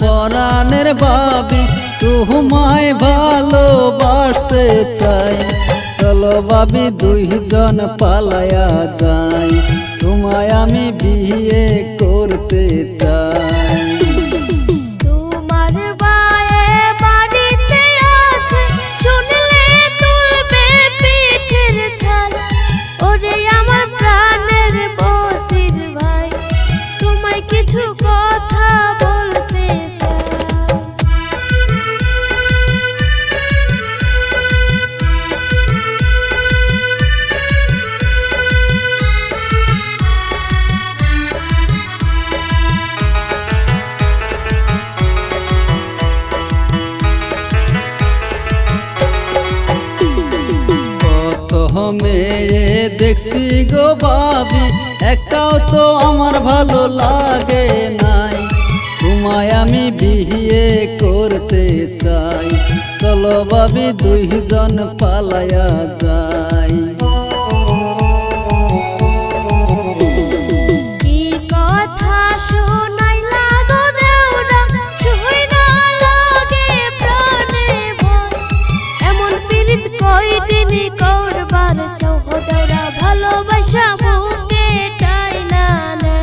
পরাণের ভাবি তোমায় ভালোবাসতে চাই। চলো ভাবি দুইজন পালায়া যাই, তোমায় আমি বিয়ে করতে চাই। কিছু কথা বলতে চাই। কত মেয়ে দেখছি গো ভাবি, একটাও তো আমার ভালো লাগে নাই। তোমায় আমি বিয়ে করতে চাই, চলো ভাবি দুইজন পালায়া যাই। কি কথা শোনাইলা গো দেওরা, শুইনা লাগে প্রাণে ভয়। এমন পীড়িত কয়দিন করবার চাও দেওরা, ভালোবাসা বুকে টাইনা না।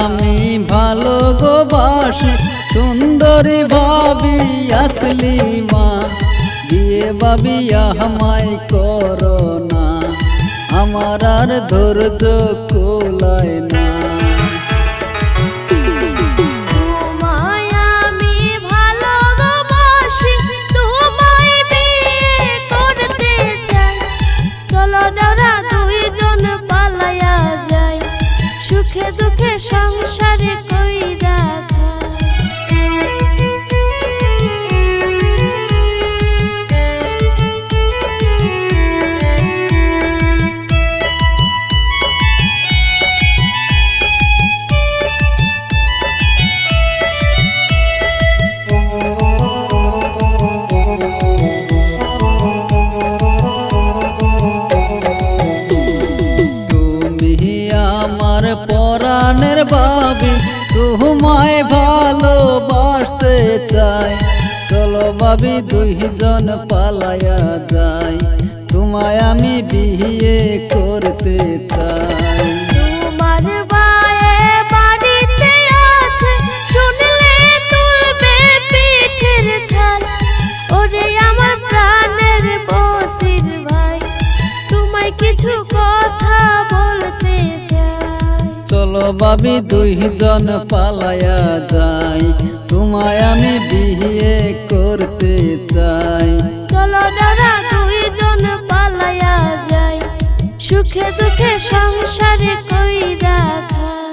আমি ভালো গো বাসি, সুন্দরী ভাবি আকলি মা। বিয়ে ভাবি আমায় করো না, আমার আর ধৈর্য কুলায় না। সুখে দুঃখে সংসারে কইরা পরাণের ভাবি তোমায় ভালোবাসতে চাই, চলো ভাবি দুইজন পালায়া যাই। তোমায় আমি বিয়ে করতে চাই। তোমার বায়ে বাড়িতে আছে, শুনলে তুলবে পিঠের ছাল। ওরে আমার প্রাণের বসির ভাই, তোমায় কিছু কথা বলতে চাই। চলো ভাবি দুইজন পালায়া যাই, তোমায় আমি বিয়ে করতে চাই। চলো দাদা দুইজন পালায়া যাই, সুখে দুঃখে সংসার